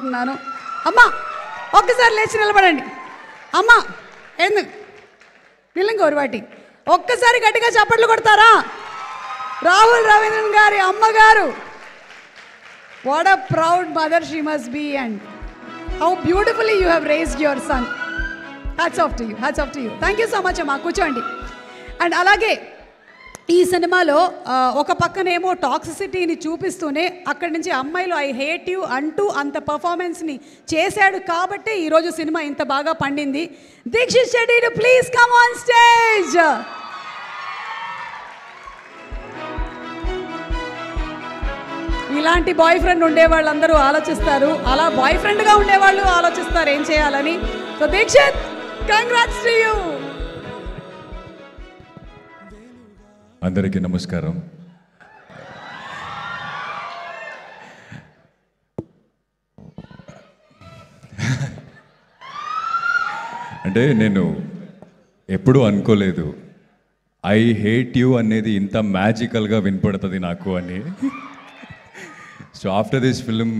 కోరుకుంటున్నాను. అమ్మా ఒక్కసారి లేచి నిలబడండి. అమ్మా ఎందుకు నిల్లంగా ఒరువాటి ఒక్కసారి గట్టిగా చప్పట్లు కొడతారా? రాహుల్ రవీంద్రన్ గారి అమ్మగారు, what a proud mother she must be and how beautifully you have raised your son. Hats off to you, hats off to you. Thank you so much అమ్మా, కూర్చోండి. అండ్ అలాగే ఈ సినిమాలో ఒక పక్కనేమో టాక్సిసిటీని చూపిస్తూనే అక్కడి నుంచి అమ్మాయిలు ఐ హేట్ యూ అంటూ అంత పర్ఫార్మెన్స్ని చేశాడు కాబట్టి ఈరోజు సినిమా ఇంత బాగా పండింది. Dikshit Shetty, please come on stage. ఇలాంటి బాయ్ ఫ్రెండ్ ఉండే వాళ్ళందరూ ఆలోచిస్తారు, అలా బాయ్ ఫ్రెండ్గా ఉండేవాళ్ళు ఆలోచిస్తారు ఏం చేయాలని. So Dikshit, congrats to you. అందరికీ నమస్కారం. అంటే నేను ఎప్పుడూ అనుకోలేదు ఐ హేట్ యూ అనేది ఇంత మ్యాజికల్గా వినపడుతుంది నాకు అని. సో ఆఫ్టర్ దిస్ ఫిలిం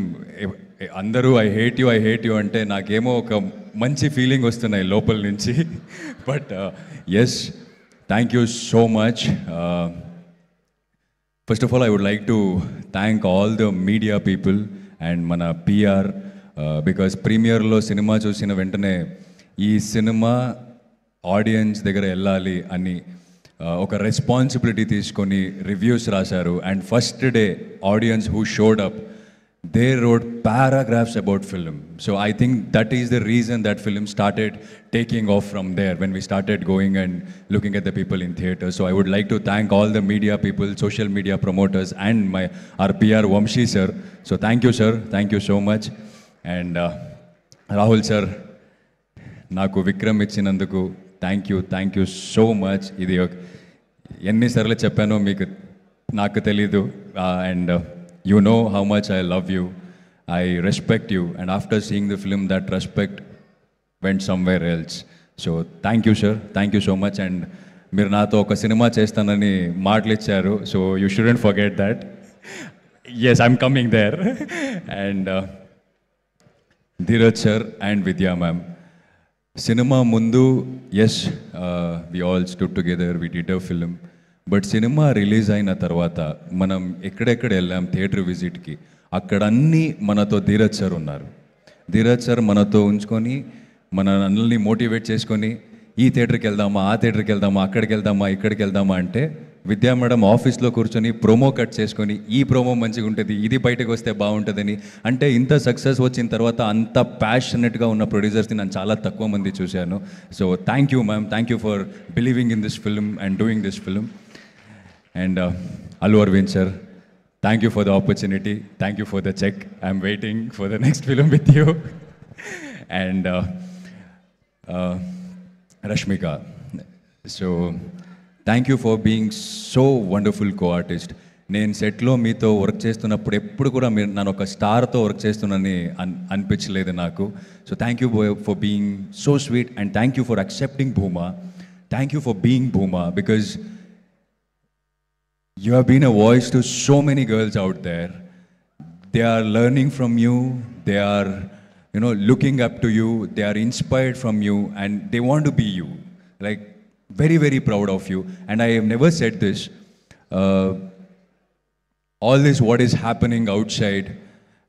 అందరూ ఐ హేట్ యూ అంటే నాకేమో ఒక మంచి ఫీలింగ్ వస్తున్నాయి లోపల నుంచి. But yes, thank you so much. First of all, I would like to thank all the media people and mana PR because premiere lo cinema chusina ventane ee cinema audience దగ్గర వెళ్ళాలి అని ఒక responsibility తీసుకొని reviews రాశారు. And first day audience who showed up, they wrote paragraphs about film. So I think that is the reason that film started taking off from there, when we started going and looking at the people in theatre. So I would like to thank all the media people, social media promoters and our PR Vamshi sir. So thank you sir, thank you so much. And Rahul sir, naku Vikram ichinanduku thank you so much. Idi enni sarlu cheppano meeku naaku teliyadu, and you know how much I love you, I respect you, and after seeing the film that respect went somewhere else. So thank you sir, thank you so much. And మీరు నాతో ఒక cinema చేస్తానని మాటలు ఇచ్చారు, so you shouldn't forget that. Yes, I'm coming there. And Dheeraj sir and Vidya ma'am, cinema ముందు yes we all stood together, we did a film. But cinema release అయిన తర్వాత మనం ఎక్కడెక్కడ వెళ్ళాం థియేటర్ విజిట్కి, అక్కడ అన్నీ మనతో ధీరజ్ సార్ ఉన్నారు. ధీరజ్ సార్ మనతో ఉంచుకొని మన అన్నీ మోటివేట్ చేసుకొని ఈ థియేటర్కి వెళ్దామా, ఆ థియేటర్కి వెళ్దామా, అక్కడికి వెళ్దామా, ఇక్కడికి వెళ్దామా అంటే విద్యా మేడం ఆఫీస్లో కూర్చొని ప్రోమో కట్ చేసుకొని ఈ ప్రోమో మంచిగా ఉంటుంది, ఇది బయటకు వస్తే బాగుంటుందని. అంటే ఇంత సక్సెస్ వచ్చిన తర్వాత అంత ప్యాషనెట్గా ఉన్న ప్రొడ్యూసర్స్ని నేను చాలా తక్కువ మంది చూశాను. So thank you ma'am, thank you for believing in this film and doing this film. And Allu Arvind sir, thank you for the opportunity, thank you for the check, I'm waiting for the next film with you. And Rashmika, so thank you for being so wonderful co-artist. నేను సెట్లో మీతో work చేస్తున్నప్పుడు ఎప్పుడు కూడా మీరు నన్ను ఒక స్టార్తో work చేస్తున్నానని అనిపించలేదు నాకు. So thank you for being so sweet, and thank you for accepting Bhuma, thank you for being Bhuma, because you have been a voice to so many girls out there. They are learning from you, they are, looking up to you, they are inspired from you, and they want to be you. Like, very, very proud of you. And I have never said this. All this, what is happening outside,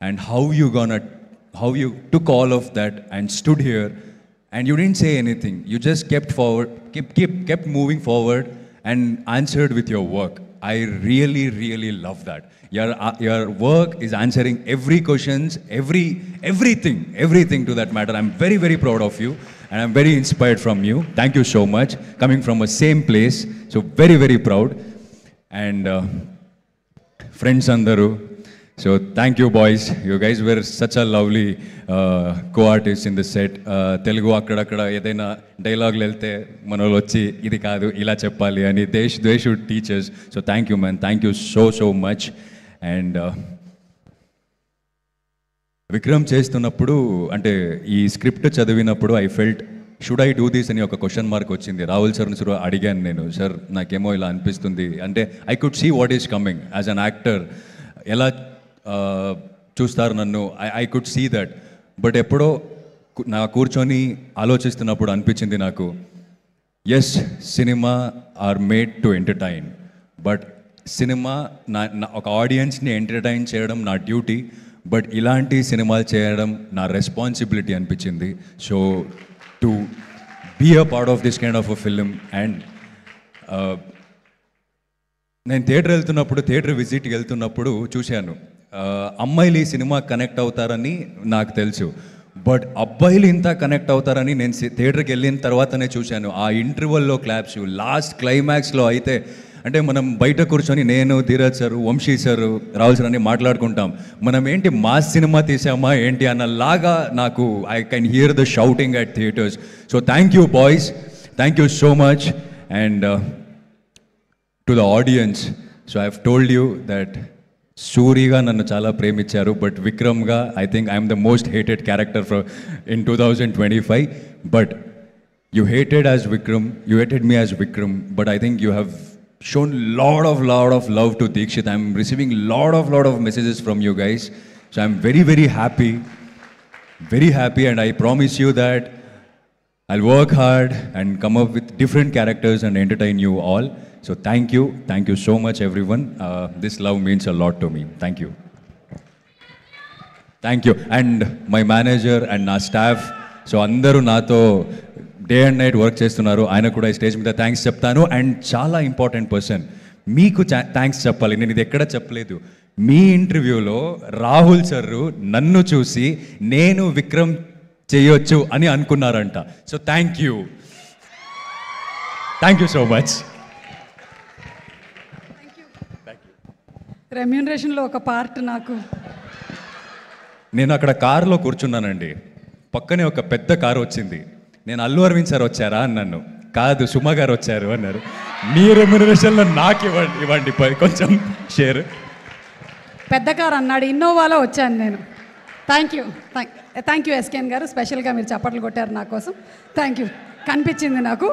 and how you took all of that and stood here, and you didn't say anything. You just kept moving forward and answered with your work. I really, really love that. Your work is answering every questions, everything to that matter. I'm very, very proud of you, and I'm very inspired from you. Thank you so much. Coming from a same place, so very, very proud. And friends andaru, so thank you boys. You guys were such a lovely co-artists in the set. Telugu akkada edaina dialogue lelte manolo vachi idi kaadu ila cheppali ani they should teach us. So thank you man, thank you so much. And Vikram చేస్తున్నప్పుడు అంటే ఈ script చదివినప్పుడు I felt should I do this అని ఒక question mark వచ్చింది. రాహుల్ సార్ని sir అడిగాను నేను, సార్ నాకేమో ఇలా అనిపిస్తుంది అంటే I could see what is coming as an actor. ఎలా చూస్తారు నన్ను. I could see that. But ఎప్పుడో నా కూర్చొని ఆలోచిస్తున్నప్పుడు అనిపించింది నాకు, yes cinema are made to entertain, but cinema ఒక ఆడియన్స్ని ఎంటర్టైన్ చేయడం నా డ్యూటీ, బట్ ఇలాంటి సినిమాలు చేయడం నా రెస్పాన్సిబిలిటీ అనిపించింది. So to be a part of this kind of a film. And నేను థియేటర్ విజిట్కి వెళ్తున్నప్పుడు చూశాను, అమ్మాయిలు ఈ సినిమా కనెక్ట్ అవుతారని నాకు తెలుసు, బట్ అబ్బాయిలు ఇంత కనెక్ట్ అవుతారని నేను థియేటర్కి వెళ్ళిన తర్వాతనే చూశాను. ఆ ఇంటర్వెల్లో క్లాప్స్, లాస్ట్ క్లైమాక్స్లో అయితే, అంటే మనం బయట కూర్చొని నేను, Dheeraj sir, Vamshi sir, Rahul sir అని మాట్లాడుకుంటాం, మనం ఏంటి మాస్ సినిమా తీసామా ఏంటి అన్నలాగా నాకు I can hear the shouting at theatres. So thank you boys, thank you so much. And to the audiences, so I have told you that సూరిగా నన్ను చాలా ప్రేమించారు, బట్ విక్రమ్గా I think I'm the most hated character in 2025. But you hated as Vikram, you hated me as Vikram, but I think you have shown lot of love to Deekshit. I'm receiving lot of messages from you guys, so I'm very happy, and I promise you that I'll work hard and come up with different characters and entertain you all. So thank you so much everyone. This love means a lot to me. Thank you. And my manager and నా staff, so అందరూ నాతో day and night work చేస్తున్నారు, ఆయన కూడా ఈ stage మీద thanks చెప్తాను. And చాలా ఇంపార్టెంట్ పర్సన్, మీకు థ్యాంక్స్ చెప్పాలి, నేను ఇది ఎక్కడ చెప్పలేదు. మీ ఇంటర్వ్యూలో రాహుల్ సార్ నన్ను చూసి నేను విక్రమ్ చేయొచ్చు అని అనుకున్నారంట. So thank you so much. రెమ్యూనరేషన్లో ఒక పార్ట్ నాకు. నేను అక్కడ కారులో కూర్చున్నానండి, పక్కనే ఒక పెద్ద కారు వచ్చింది. నేను అల్లు అరవింద్ సార్ వచ్చారా అన్నాను, కాదు సుమ గారు వచ్చారు అన్నారు. మీ రెమ్యూనరేషన్లో నాకు ఇవ్వండి కొంచెం షేర్. పెద్ద కారు అన్నాడు, ఇన్నోవాలో వచ్చాను నేను. థ్యాంక్ యూ ఎస్కేఎన్ గారు, స్పెషల్గా మీరు చప్పట్లు కొట్టారు నా కోసం. థ్యాంక్ యూ, కనిపించింది నాకు.